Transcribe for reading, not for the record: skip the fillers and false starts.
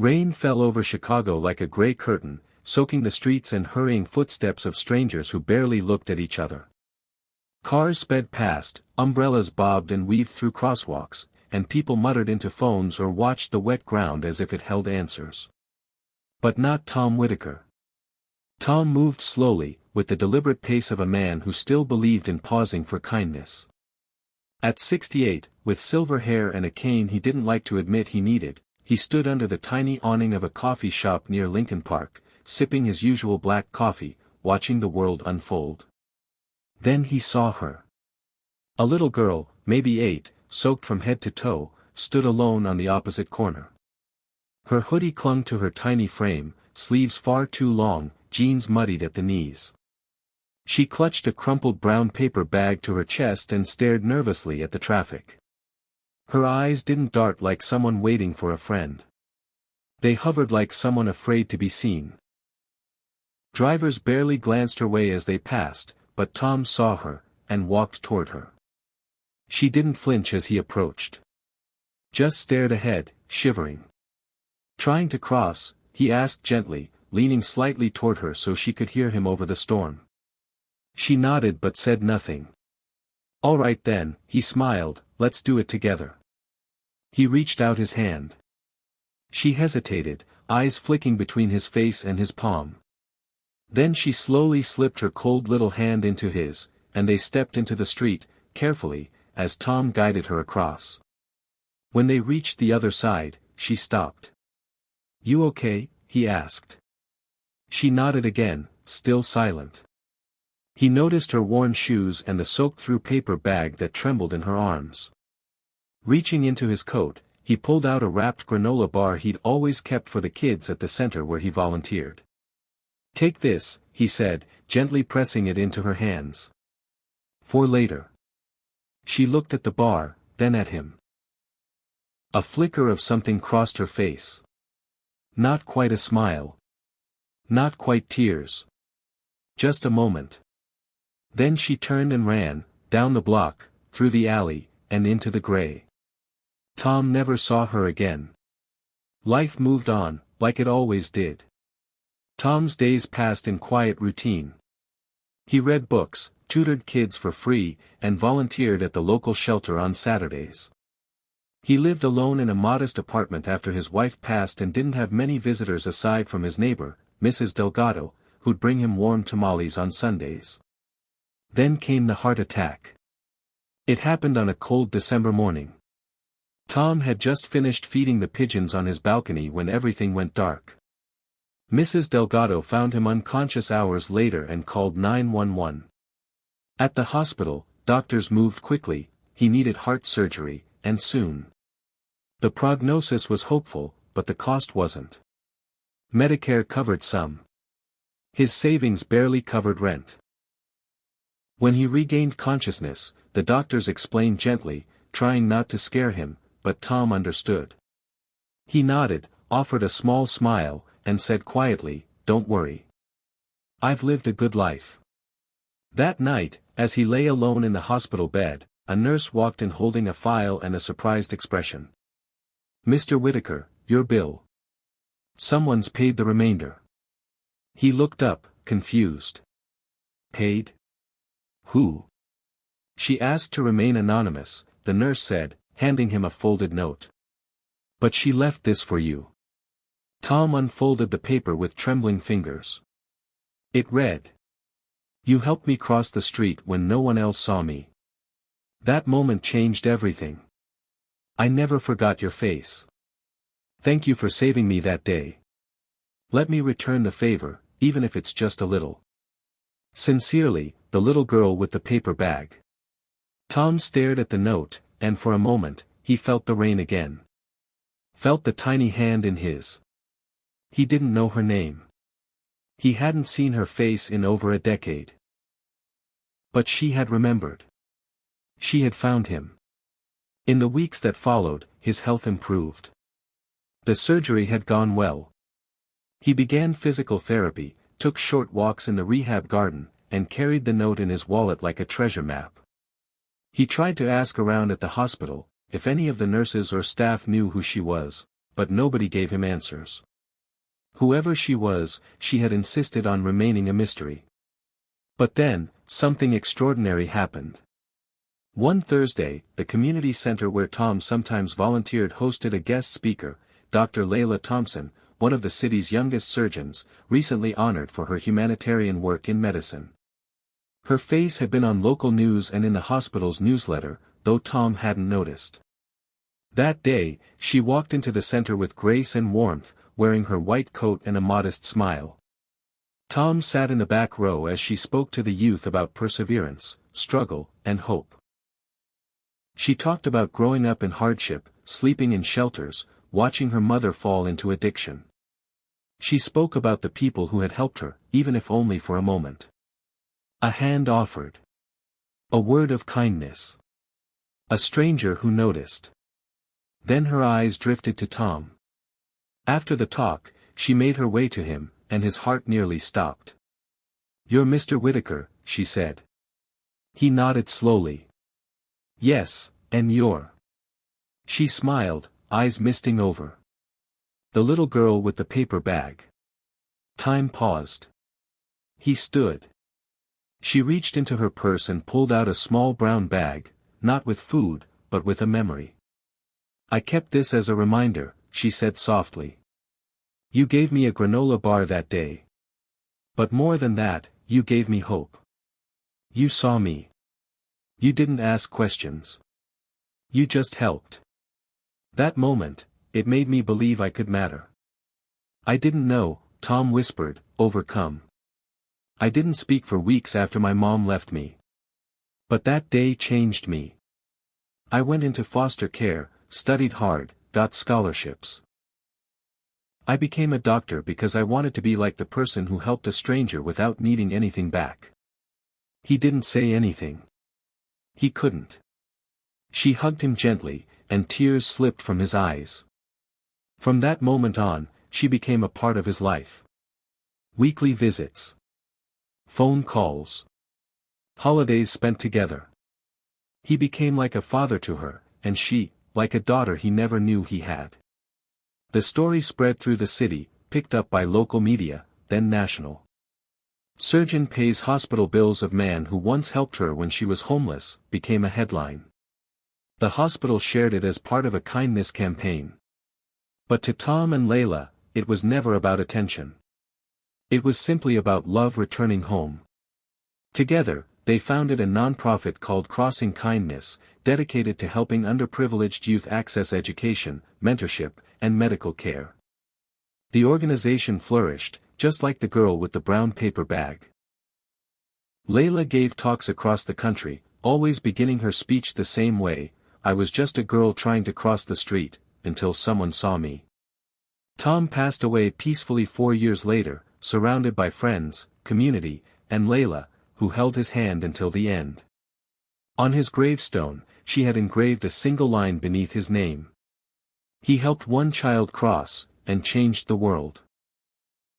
Rain fell over Chicago like a gray curtain, soaking the streets and hurrying footsteps of strangers who barely looked at each other. Cars sped past, umbrellas bobbed and weaved through crosswalks, and people muttered into phones or watched the wet ground as if it held answers. But not Tom Whitaker. Tom moved slowly, with the deliberate pace of a man who still believed in pausing for kindness. At 68, with silver hair and a cane he didn't like to admit he needed, he stood under the tiny awning of a coffee shop near Lincoln Park, sipping his usual black coffee, watching the world unfold. Then he saw her. A little girl, maybe 8, soaked from head to toe, stood alone on the opposite corner. Her hoodie clung to her tiny frame, sleeves far too long, jeans muddied at the knees. She clutched a crumpled brown paper bag to her chest and stared nervously at the traffic. Her eyes didn't dart like someone waiting for a friend. They hovered like someone afraid to be seen. Drivers barely glanced her way as they passed, but Tom saw her, and walked toward her. She didn't flinch as he approached. Just stared ahead, shivering. Trying to cross, he asked gently, leaning slightly toward her so she could hear him over the storm. She nodded but said nothing. "All right then," he smiled, "let's do it together." He reached out his hand. She hesitated, eyes flicking between his face and his palm. Then she slowly slipped her cold little hand into his, and they stepped into the street, carefully, as Tom guided her across. When they reached the other side, she stopped. "You okay?" he asked. She nodded again, still silent. He noticed her worn shoes and the soaked-through paper bag that trembled in her arms. Reaching into his coat, he pulled out a wrapped granola bar he'd always kept for the kids at the center where he volunteered. "Take this," he said, gently pressing it into her hands. "For later." She looked at the bar, then at him. A flicker of something crossed her face. Not quite a smile. Not quite tears. Just a moment. Then she turned and ran, down the block, through the alley, and into the gray. Tom never saw her again. Life moved on, like it always did. Tom's days passed in quiet routine. He read books, tutored kids for free, and volunteered at the local shelter on Saturdays. He lived alone in a modest apartment after his wife passed and didn't have many visitors aside from his neighbor, Mrs. Delgado, who'd bring him warm tamales on Sundays. Then came the heart attack. It happened on a cold December morning. Tom had just finished feeding the pigeons on his balcony when everything went dark. Mrs. Delgado found him unconscious hours later and called 911. At the hospital, doctors moved quickly, he needed heart surgery, and soon. The prognosis was hopeful, but the cost wasn't. Medicare covered some. His savings barely covered rent. When he regained consciousness, the doctors explained gently, trying not to scare him, but Tom understood. He nodded, offered a small smile, and said quietly, "Don't worry. I've lived a good life." That night, as he lay alone in the hospital bed, a nurse walked in holding a file and a surprised expression. "Mr. Whitaker, your bill. Someone's paid the remainder." He looked up, confused. "Paid? Who?" She asked to remain anonymous, the nurse said, handing him a folded note. "But she left this for you." Tom unfolded the paper with trembling fingers. It read, "You helped me cross the street when no one else saw me. That moment changed everything. I never forgot your face. Thank you for saving me that day. Let me return the favor, even if it's just a little. Sincerely, the little girl with the paper bag." Tom stared at the note, and for a moment, he felt the rain again. Felt the tiny hand in his. He didn't know her name. He hadn't seen her face in over a decade. But she had remembered. She had found him. In the weeks that followed, his health improved. The surgery had gone well. He began physical therapy, took short walks in the rehab garden, and carried the note in his wallet like a treasure map. He tried to ask around at the hospital, if any of the nurses or staff knew who she was, but nobody gave him answers. Whoever she was, she had insisted on remaining a mystery. But then, something extraordinary happened. One Thursday, the community center where Tom sometimes volunteered hosted a guest speaker, Dr. Layla Thompson, one of the city's youngest surgeons, recently honored for her humanitarian work in medicine. Her face had been on local news and in the hospital's newsletter, though Tom hadn't noticed. That day, she walked into the center with grace and warmth, wearing her white coat and a modest smile. Tom sat in the back row as she spoke to the youth about perseverance, struggle, and hope. She talked about growing up in hardship, sleeping in shelters, watching her mother fall into addiction. She spoke about the people who had helped her, even if only for a moment. A hand offered. A word of kindness. A stranger who noticed. Then her eyes drifted to Tom. After the talk, she made her way to him, and his heart nearly stopped. "You're Mr. Whitaker," she said. He nodded slowly. "Yes, and you're." She smiled, eyes misting over. "The little girl with the paper bag." Time paused. He stood. She reached into her purse and pulled out a small brown bag, not with food, but with a memory. "I kept this as a reminder," she said softly. "You gave me a granola bar that day. But more than that, you gave me hope. You saw me. You didn't ask questions. You just helped. That moment, it made me believe I could matter." "I didn't know," Tom whispered, overcome. "I didn't speak for weeks after my mom left me. But that day changed me. I went into foster care, studied hard, got scholarships. I became a doctor because I wanted to be like the person who helped a stranger without needing anything back." He didn't say anything. He couldn't. She hugged him gently, and tears slipped from his eyes. From that moment on, she became a part of his life. Weekly visits. Phone calls. Holidays spent together. He became like a father to her, and she, like a daughter he never knew he had. The story spread through the city, picked up by local media, then national. "Surgeon pays hospital bills of man who once helped her when she was homeless," became a headline. The hospital shared it as part of a kindness campaign. But to Tom and Layla, it was never about attention. It was simply about love returning home. Together, they founded a nonprofit called Crossing Kindness, dedicated to helping underprivileged youth access education, mentorship, and medical care. The organization flourished, just like the girl with the brown paper bag. Layla gave talks across the country, always beginning her speech the same way: "I was just a girl trying to cross the street, until someone saw me." Tom passed away peacefully 4 years later, surrounded by friends, community, and Layla, who held his hand until the end. On his gravestone, she had engraved a single line beneath his name. "He helped one child cross, and changed the world."